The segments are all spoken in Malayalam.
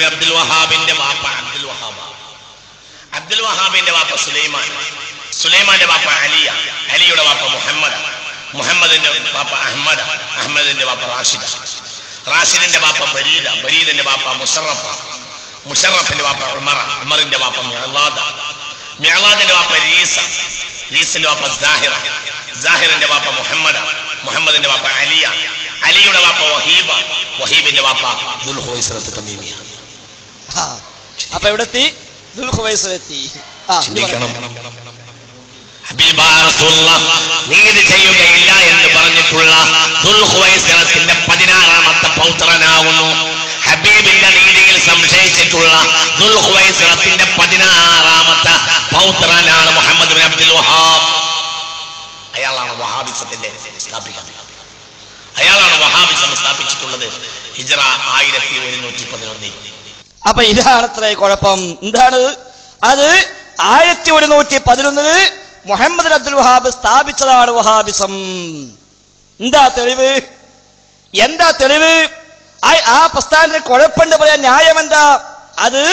ബിൻ അബ്ദുൽ വഹാബിന്റെ വാപ്പ അബ്ദുൽ വഹാബ്, അബ്ദുൽ വഹാബിന്റെ വാപ്പ സുലൈമാൻ, സുലൈമാന്റെ വാപ്പ അലിയ, അലിയുടെ വാപ്പ മുഹമ്മദ്, മുഹമ്മദിന്റെ വാപ്പ അഹമ്മദ്, അഹമ്മദിന്റെ വാപ്പ റാഷിദ, റാഷിദിന്റെ വാപ്പ ബരീദ, ബരീദിന്റെ വാപ്പ മുഷറഫ, മുഷറഫിന്റെ വാപ്പ ഉമർ, ഉമറിന്റെ വാപ്പ മിഅ്ലാദ, മിഅ്ലാദിന്റെ വാപ്പ രീസ, രീസിന്റെ വാപ്പ സാഹിറ, സാഹിറിന്റെ വാപ്പ മുഹമ്മദ്, മുഹമ്മദിന്റെ വാപ്പ അലിയ, അലിയുടെ വാപ്പ വഹീബ, വഹീബിന്റെ വാപ്പ ദുൽഖുവൈസറത്ത് തമീമിയ. അപ്പൊ എവിടെത്തി? ദുൽഖുവൈസറത്തി. നീതി ചെയ്യുകയില്ല എന്ന് പറഞ്ഞിട്ടുള്ള ദുൽഖുവൈസറത്തിന്റെ 16ാമത്തെ പൗത്രനാകുന്നു. ഹബീബിന്റെ നീതിയിൽ സംശയിച്ചിട്ടുള്ള ദുൽഖുവൈസറത്തിന്റെ 16ാമത്തെ പൗത്രനാണ് മുഹമ്മദ് ബിൻ അബ്ദുൽ വഹാബ്. അയാളാണ് വഹാബിസത്തിന്റെ സ്ഥാപിക. അയാളാണ് വഹാബിസം സ്ഥാപിച്ചിട്ടുള്ളത് ഹിജ്റ 1111. അപ്പൊ ഇതാണത്രേ കുഴപ്പം. എന്താണ് അത്? 1111 മുഹമ്മദ് അബ്ദുൽ വഹാബ് സ്ഥാപിച്ചതാണ് വഹാബിസം. എന്താ തെളിവ്? എന്താ തെളിവ്? ആ പ്രസ്ഥാനത്തിന് കുഴപ്പമുണ്ട് പറയാൻ ന്യായം എന്താ? അത്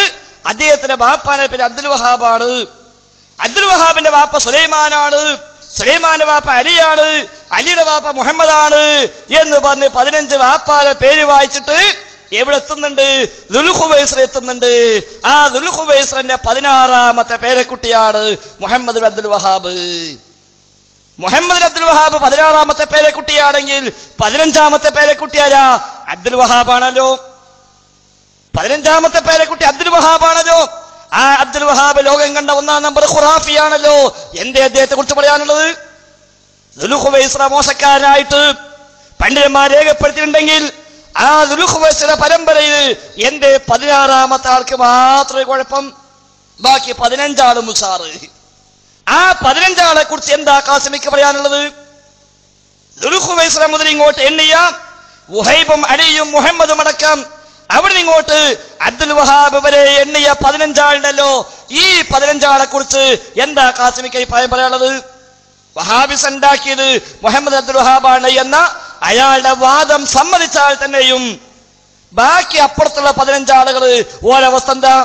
അദ്ദേഹത്തിന്റെ ബാപ്പാന്റെ പേര് അബ്ദുൽ വഹാബാണ്. അബ്ദുൽ വഹാബിന്റെ വാപ്പ സുലൈമാനാണ്, സുലൈമാന്റെ വാപ്പ അലിയാണ്, അലിയുടെ വാപ്പ മുഹമ്മദാണ് എന്ന് പറഞ്ഞ് 15 വാപ്പാന്റെ പേര് വായിച്ചിട്ട് എവിടെ എത്തുന്നുണ്ട്? ദുൽഖുവൈസർ എത്തുന്നുണ്ട്. ആ ദുൽഖുവൈസറിന്റെ 16ാമത്തെ പേരക്കുട്ടിയാണ് മുഹമ്മദ് അബ്ദുൽ വഹാബ്. മുഹമ്മദ് അബ്ദുൽ വഹാബ് 16ാമത്തെ പേരക്കുട്ടിയാണെങ്കിൽ 15ാമത്തെ പേരക്കുട്ടിയാരാ? അബ്ദുൽ വഹാബാണല്ലോ. 15ാമത്തെ പേരക്കുട്ടി അബ്ദുൽ വഹാബാണല്ലോ. ആ അബ്ദുൽ വഹാബ് ലോകം കണ്ട 1-ാം നമ്പർ ഖുറാഫിയാണല്ലോ. എന്തേ അദ്ദേഹത്തെ കുറിച്ച് പറയാനുള്ളത്? ദുൽഖുവൈസർ മോശക്കാരനായിട്ട് പണ്ഡിതന്മാർ രേഖപ്പെടുത്തിയിട്ടുണ്ടെങ്കിൽ ആ ദുൽഖുവൈസർ പരമ്പരയിൽ എന്റെ 16ാമത്തെ ആൾക്ക് മാത്രമേ കുഴപ്പം, ബാക്കി 15 ആള് മുസാറ്. ആ 15 ആളെ കുറിച്ച് എന്താ ഖാസിമിക്ക് പറയാനുള്ളത്? ദുൽഖുവൈസർ മുതൽ ഇങ്ങോട്ട് എണ്ണിയ വുഹൈബും അലിയും മുഹമ്മദും അടക്കം അവിടെ ഇങ്ങോട്ട് അബ്ദുൽ വഹാബ് വരെ എണ്ണിയ 15 ആളുണ്ടല്ലോ. ഈ 15 ആളെ കുറിച്ച് എന്താ ഖാസിമിക്ക് പറയാനുള്ളത്? വഹാബിസ് ഉണ്ടാക്കിയത് മുഹമ്മദ് അബ്ദുൽ വഹാബാണ് എന്ന അയാളുടെ വാദം സമ്മതിച്ചാൽ തന്നെയും ബാക്കി അപ്പുറത്തുള്ള 15 ആളുകൾ ഓരവസ്ഥ എന്താ?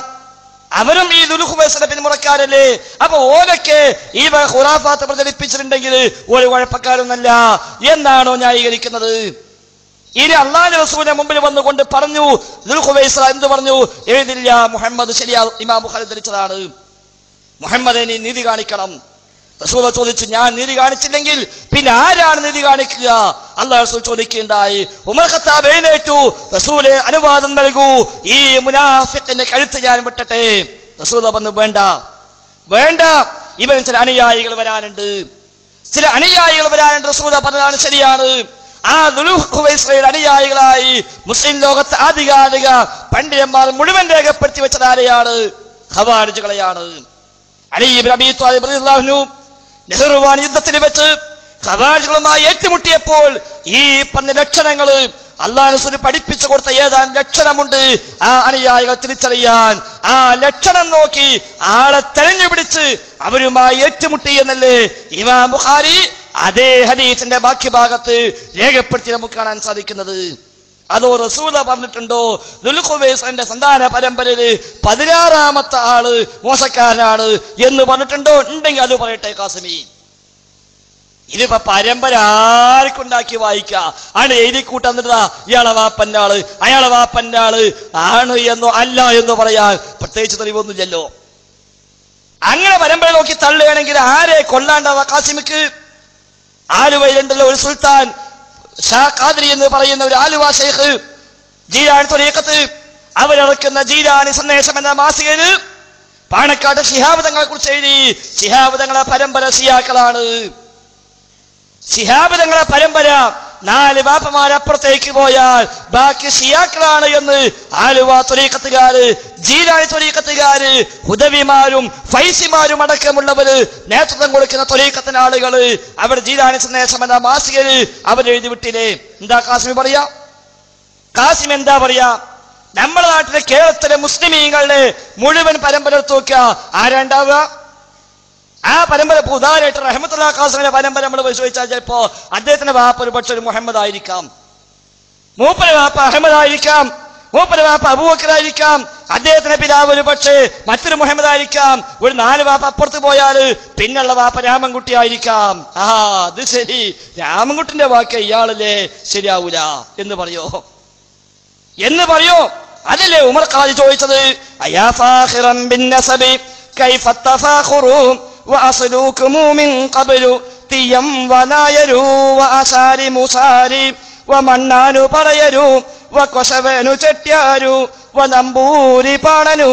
അവരും ഈ ദുൽഖുവൈസറിന്റെ പിന്മുറക്കാരല്ലേ? അപ്പൊ ഓരൊക്കെ ഈ ഖുറാഫാത്ത് പ്രചരിപ്പിച്ചിട്ടുണ്ടെങ്കിൽ ഒരു കുഴപ്പക്കാരൊന്നല്ല എന്നാണോ ന്യായീകരിക്കുന്നത്? ഇനി അള്ളാഹുവിന്റെ റസൂലിന്റെ മുമ്പിൽ വന്നുകൊണ്ട് പറഞ്ഞു, ദുൽഖുവൈസർ എന്ത് പറഞ്ഞു? എഴുതില്ല മുഹമ്മദ് ശരിയാ, ഇമാം ബുഖാരി ധരിച്ചതാണ്. മുഹമ്മദ് നീ നീതി കാണിക്കണം. റസൂൽ ചോദിച്ചു, ഞാൻ നീതി കാണിച്ചില്ലെങ്കിൽ പിന്നെ ആരാണ് നീതി കാണിക്കുക? അള്ളാഹു റസൂൽ ചോദിക്കുകയുണ്ടായി. ഉമർ ഖത്താബ് എഴുന്നേറ്റു, റസൂലെ അനുവാദം നൽകൂ, ഈ മുനാഫിഖിന്റെ കഴുത്ത് ഞാൻ വെട്ടട്ടെ. റസൂൽ പറഞ്ഞു, വേണ്ട വേണ്ട, ഇവൻ ചില അനുയായികൾ വരാനുണ്ട്, ചില അനുയായികൾ വരാനുണ്ട്. റസൂൽ പറഞ്ഞതാണ് ശരിയാണ്. ആ ദുൽഖുവൈസറിന്റെ അനുയായികളായി മുസ്ലിം ലോകത്തെ ആധികാരിക പണ്ഡിതന്മാർ മുഴുവൻ രേഖപ്പെടുത്തി വെച്ചത് ആരെയാണ്? ഖവാരിജുകളെയാണ്. അലി ഇബ്നു അബീ ത്വാലിബ് റളിയല്ലാഹു അൻഹു നെഹ്റുവാൻ യുദ്ധത്തിൽ വെച്ച് ഖവാരിജുകളുമായി ഏറ്റുമുട്ടിയപ്പോൾ ഈ പറഞ്ഞ ലക്ഷണങ്ങള് അല്ലാഹു റസൂൽ പഠിപ്പിച്ചു കൊടുത്ത ഏതാനും ലക്ഷണമുണ്ട് ആ അനുയായികൾ തിരിച്ചറിയാൻ. ആ ലക്ഷണം നോക്കി ആളെ തെരഞ്ഞു പിടിച്ച് അവരുമായി ഏറ്റുമുട്ടി എന്നല്ലേ ഇമാം ബുഖാരി അതേ ഹദീസിന്റെ ബാക്കി ഭാഗത്ത് രേഖപ്പെടുത്തി നമുക്ക് കാണാൻ സാധിക്കുന്നത്. അതോ റസൂല പറഞ്ഞിട്ടുണ്ടോ ദുൽഖുവൈസറിന്റെ സന്താന പരമ്പരയില് 16ാമത്തെ ആള് മോശക്കാരനാണ് എന്ന് പറഞ്ഞിട്ടുണ്ടോ? ഉണ്ടെങ്കിൽ അത് പറയട്ടെ ഖാസിമി. ഇതിപ്പോ പരമ്പര ആർക്കുണ്ടാക്കി വായിക്ക ആണ് എഴുതി കൂട്ടാന്നിട്ടാ ഇയാളെ വാപ്പന്റെ ആള് അയാളെ വാപ്പന്റെ ആള് ആണ് എന്നോ അല്ല എന്നോ പറയാൻ പ്രത്യേകിച്ച് തെളിവൊന്നുമില്ലല്ലോ. അങ്ങനെ പരമ്പര നോക്കി തള്ളുകയാണെങ്കിൽ ആരെ കൊല്ലാണ്ടാവാ ഖാസിമിക്ക്? ആലുവയിലുണ്ടല്ലോ ഒരു സുൽത്താൻ ഷാ ഖാദ്രി എന്ന് പറയുന്ന ഒരു ആലുവ ഷെയ്ഖ്, ജീലാനി ത്വരീഖത്ത് അവരിറക്കുന്ന ജീലാനി സന്ദേശം എന്ന മാസികയില് പാണക്കാട് ശിഹാബ് തങ്ങളെ കുറിച്ച് എഴുതി. ശിഹാബ് തങ്ങളെ പരമ്പര ശിയാക്കളാണ്. ശിഹാബ് തങ്ങളെ പരമ്പര 4 ബാപ്പമാരപ്പുറത്തേക്ക് പോയാൽ ബാക്കി ഷിയാക്കളാണ് എന്ന് ആലുവ ത്വരീഖത്തുകാര്, ജീലാനി ത്വരീഖത്തുകാര്, ഹുദവിമാരും ഫൈസിമാരും അടക്കമുള്ളവര് നേതൃത്വം കൊടുക്കുന്ന ത്വരീഖത്തിന്റെ ആളുകള് അവർ ജീലാനി സന്ദേശം എന്ന മാസികയില് അവരെഴുതി വിട്ടില്ലേ. എന്താ ഖാസിമി പറയാ? ഖാസിം എന്താ പറയാ? നമ്മുടെ നാട്ടിലെ കേരളത്തിലെ മുസ്ലിമീങ്ങളുടെ മുഴുവൻ പരമ്പര എടുത്ത് നോക്കുക, ആരാണ്ടാവുക? ആ പരമ്പര ഉദാഹരണമായിട്ട് റഹ്മത്തുള്ളാഹി ഖാസിമിന്റെ പരമ്പര നമ്മൾ പരിശോധിച്ചാൽ ചിലപ്പോ അദ്ദേഹത്തിന്റെ വാപ്പ ഒരു പക്ഷെ ഒരു മുഹമ്മദ് ആയിരിക്കാം, മൂപ്പര് വാപ്പ അഹമ്മദ് ആയിരിക്കാം, മൂപ്പര് വാപ്പ അബൂബക്കറായിരിക്കാം, അദ്ദേഹത്തിന്റെ പിതാവ് ഒരു പക്ഷേ മറ്റൊരു മുഹമ്മദ് ആയിരിക്കാം. ഒരു 4 വാപ്പ അപ്പുറത്ത് പോയാല് പിന്നുള്ള വാപ്പ രാമൻകുട്ടി ആയിരിക്കാം. അത് ശരി, രാമൻകുട്ടിന്റെ വാക്ക് ഇയാളല്ലേ, ശരിയാവൂല എന്ന് പറയോ? അതല്ലേ ഉമർ ഖാദി ചോദിച്ചത്. അയാ ഫാഖിറൻ ബിൻ നസബി കൈഫ തഫാഖുറു വഅസ്ലൂകും മിൻ ഖബ്ലു തിയം വനായരു വഅസാരി മുസാരി വമണ്ണാനു പറയരു വകൊശവനു ചെട്ട്യാരു വനമ്പൂരി പാണനു.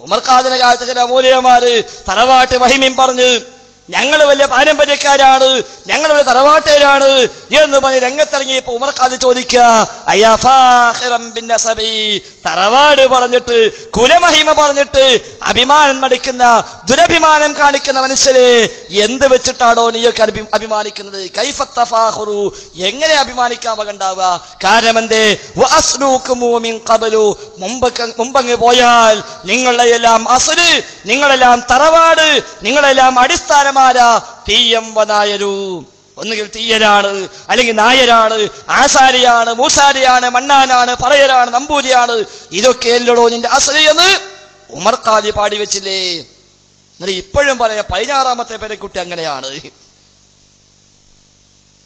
ഉമർ ഖാദിന്റെ കാലത്ത് ചില മൂല്യന്മാര് തറവാട്ട് മഹിമയും പറഞ്ഞ് ഞങ്ങൾ വലിയ പാരമ്പര്യക്കാരാണ്, ഞങ്ങൾ വലിയ തറവാട്ടേരാണ് എന്ന് പറഞ്ഞ് രംഗത്തിറങ്ങിയപ്പോ ഉമർ ഖാദി ചോദിക്കുക, അയാ ഫാഖിറൻ ബിൻ നസബി, തറവാട് പറഞ്ഞിട്ട് കുലമഹിമ പറഞ്ഞിട്ട് അഭിമാനം നടിക്കുന്ന ദുരഭിമാനം കാണിക്കുന്ന മനുഷ്യരെ എന്ത് വെച്ചിട്ടാണോ നീയൊക്കെ അഭിമാനിക്കുന്നത്? കൈഫ തഫാഖുറു, എങ്ങനെ അഭിമാനിക്കാൻ വകണ്ടാവുക? കാരണം എന്തേ? വഅസ്ലൂകും മിൻ ഖബ്ലു, മുമ്പങ്ങ് പോയാൽ നിങ്ങളുടെ എല്ലാം അസ്ല്, നിങ്ങളെല്ലാം തറവാട്, നിങ്ങളെല്ലാം അടിസ്ഥാനം തീയം വനായരു, ഒന്നുകിൽ തീയരാണ്, അല്ലെങ്കിൽ നായരാണ്, ആസാരിയാണ്, മൂസാരിയാണ്, മണ്ണാനാണ്, പറയരാണ്, നമ്പൂരിയാണ്. ഇതൊക്കെ എല്ലടോ നിന്റെ അസ്ല് എന്ന് ഉമർ ഖാദി പാടി വെച്ചില്ലേ? എന്നാൽ ഇപ്പോഴും പറയാ 16ാമത്തെ പേരെക്കുട്ടി അങ്ങനെയാണ്.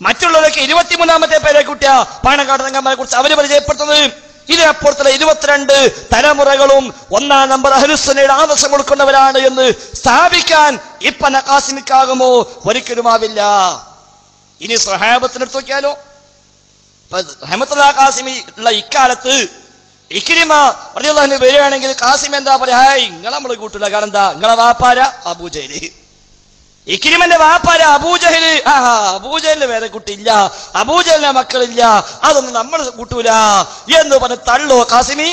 മറ്റുള്ളവരൊക്കെ 23ാമത്തെ പേരെക്കുട്ടിയാ പാണക്കാട് തങ്ങന്മാരെ കുറിച്ച് അവര് പരിചയപ്പെടുത്തുന്നത്. ഇതിനപ്പുറത്തുള്ള 22 തലമുറകളും 1-ാം നമ്പർ അഹ്ലുസുന്നയുടെ ആദർശം കൊടുക്കുന്നവരാണ് എന്ന് സ്ഥാപിക്കാൻ ഇപ്പൊ ഖാസിമിക്കാകുമോ? ഒരിക്കലുമാവില്ല. ഇനി സ്വഹാബത്തിനെടുത്ത് നോക്കിയാലോ? റഹ്മത്തുള്ളാഹി ഖാസിമി ഉള്ള ഇക്കാലത്ത് ഇക്രിമ റളിയല്ലാഹു അൻഹു വരികയാണെങ്കിൽ ഖാസിം എന്താ പറയാ? ഇങ്ങളെ നമ്മള് കൂട്ടില്ല. കാരണം എന്താ? നിങ്ങളെ വാപ്പാര അബൂജഹൽ, ഇക്രിമന്റെ വാപ്പാര അബൂജഹല്. അബൂജഹലിന് വേറെ കുട്ടിയില്ല, അബൂജഹലിന്റെ മക്കളില്ല, അതൊന്നും നമ്മൾ കൂട്ടൂല എന്ന് പറഞ്ഞ് തള്ളോ ഖാസിമി?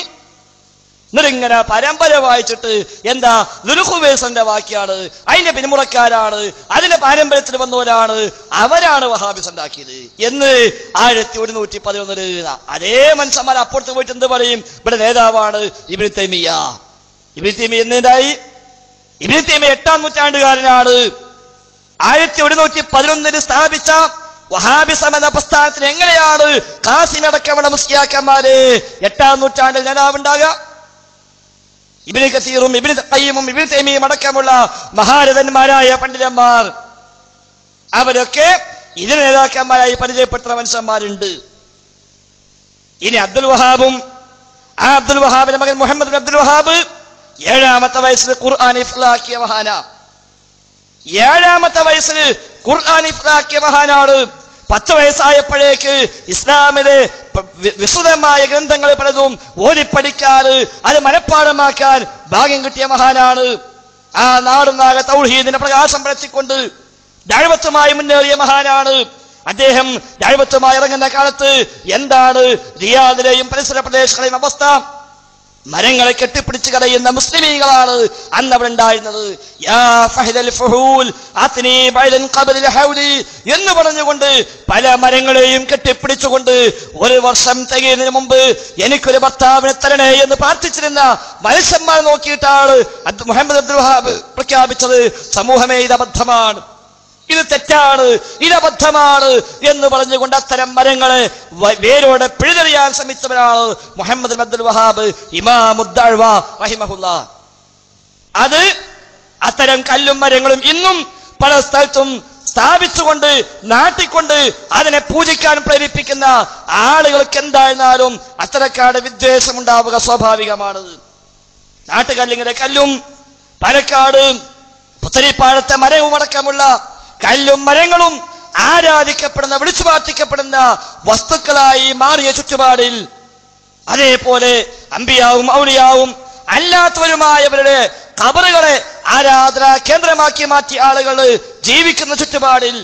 എന്നിട്ടിങ്ങനെ പരമ്പര വായിച്ചിട്ട് എന്താ? ദുൽഖുവൈസിന്റെ വാക്യാണ്, അതിന്റെ പിന്മുറക്കാരാണ്, അതിന്റെ പാരമ്പര്യത്തിൽ വന്നവരാണ്, അവരാണ് വഹാബിസ് ഉണ്ടാക്കിയത് എന്ന് 1111 അതേ മനുഷ്യന്മാർ അപ്പുറത്ത് പോയിട്ട് എന്ത് പറയും? ഇവിടെ നേതാവാണ് ഇബ്നു തൈമിയ്യ. ഇബ്നു തൈമിയ്യ എന്നേതായി? ഇബ്നു തൈമിയ്യ 8-ാം നൂറ്റാണ്ടുകാരനാണ്. 1111 സ്ഥാപിച്ച വഹാബിസം എന്ന പ്രസ്ഥാനത്തിന് എങ്ങനെയാണ് ഖാസിമടക്കമുള്ള മുസ്ലിയാക്കന്മാര് 8-ാം നൂറ്റാണ്ടിൽ നേതാവുണ്ടാകുക? ഇബ്നു കസീറും ഇബ്നു ഖയ്യിമും ഇബ്നു തൈമിയ്യയും അടക്കമുള്ള മഹാരഥന്മാരായ പണ്ഡിതന്മാർ അവരൊക്കെ ഇതിന് നേതാക്കന്മാരായി പരിചയപ്പെടുത്തുന്ന മനുഷ്യന്മാരുണ്ട്. ഇനി അബ്ദുൽ വഹാബും ആ അബ്ദുൽ വഹാബിന്റെ മകൻ മുഹമ്മദ് ബിൻ അബ്ദുൽ വഹാബ് 7-ാമത്തെ വയസ്സിൽ ഖുർആൻ ഹിഫ്ളാക്കിയ മഹാന. 7-ാമത്തെ വയസ്സിൽ ഖുർആൻ ഹിഫ്ളാക്കിയ മഹാനാണ്. 10 വയസ്സായപ്പോഴേക്ക് ഇസ്ലാമിലെ വിശുദ്ധമായ ഗ്രന്ഥങ്ങൾ പലതും ഓതിപ്പടിക്കാറ്, അത് മനഃപ്പാഠമാക്കാൻ ഭാഗ്യം കിട്ടിയ മഹാനാണ്. ആ നാടുനാകെ തൗഹീദിന്റെ പ്രകാശം പരത്തിക്കൊണ്ട് ദഅവത്തുമായി മുന്നേറിയ മഹാനാണ്. അദ്ദേഹം ദഅവത്തുമായി ഇറങ്ങുന്ന കാലത്ത് എന്താണ് റിയാദിലെയും പരിസര പ്രദേശങ്ങളെയും അവസ്ഥ? മരങ്ങളെ കെട്ടിപ്പിടിച്ച് കടയുന്ന മുസ്ലിമീങ്ങളാണ് അന്ന് അവിടെ ഉണ്ടായിരുന്നത്. എന്ന് പറഞ്ഞുകൊണ്ട് പല മരങ്ങളെയും കെട്ടിപ്പിടിച്ചുകൊണ്ട് 1 വർഷം തികയുന്നതിന് മുമ്പ് എനിക്കൊരു ഭർത്താവിനെ തരണേ എന്ന് പ്രാർത്ഥിച്ചിരുന്ന മനുഷ്യന്മാരെ നോക്കിയിട്ടാണ് മുഹമ്മദ് അബ്ദുൽ വഹാബ് പ്രഖ്യാപിച്ചത്, സമൂഹമേ ഇത് അബദ്ധമാണ്, ഇത് തെറ്റാണ്, ഇത് അബദ്ധമാണ് എന്ന് പറഞ്ഞുകൊണ്ട് അത്തരം മരങ്ങളെ വേരോടെ പിഴുതെറിയാൻ ശ്രമിച്ചവരാണ് മുഹമ്മദ് അബ്ദുൽ വഹാബ് ഇമാമുദ്ദഅവ റഹിമഹുല്ലാഹ്. അത് അത്തരം കല്ലും മരങ്ങളും ഇന്നും പല സ്ഥലത്തും സ്ഥാപിച്ചുകൊണ്ട് നാട്ടിക്കൊണ്ട് അതിനെ പൂജിക്കാൻ പ്രേരിപ്പിക്കുന്ന ആളുകൾക്ക് എന്തായിരുന്നാലും അത്തരക്കാരുടെ വിദ്വേഷം ഉണ്ടാവുക സ്വാഭാവികമാണ്. നാട്ടുകല്ലിങ്ങനെ കല്ലും പാലക്കാട് പുത്തരിപ്പാടത്തെ മരവും അടക്കമുള്ള കല്ലും മരങ്ങളും ആരാധിക്കപ്പെടുന്ന വിളിച്ചു പ്രാർത്ഥിക്കപ്പെടുന്ന വസ്തുക്കളായി മാറിയ ചുറ്റുപാടിൽ അതേപോലെ അമ്പിയാവും ഔലിയാവും അല്ലാത്തവരുമായവരുടെ ഖബറുകളെ ആരാധനാ കേന്ദ്രമാക്കി മാറ്റിയ ആളുകൾ ജീവിക്കുന്ന ചുറ്റുപാടിൽ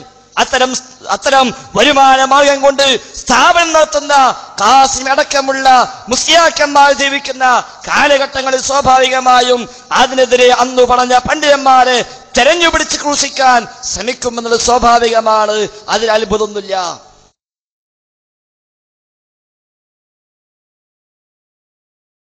അത്തരം വരുമാന മാർഗം കൊണ്ട് സ്ഥാപനം നടത്തുന്ന ഖാസിം അടക്കമുള്ള മുസ്ലിയാക്കന്മാർ ജീവിക്കുന്ന കാലഘട്ടങ്ങളിൽ സ്വാഭാവികമായും അതിനെതിരെ അന്നു പറഞ്ഞ പണ്ഡിതന്മാരെ തെരഞ്ഞുപിടിച്ച് ക്രൂശിക്കാൻ ശ്രമിക്കുമെന്നത് സ്വാഭാവികമാണ്. അതിൽ അത്ഭുതമൊന്നുമില്ല.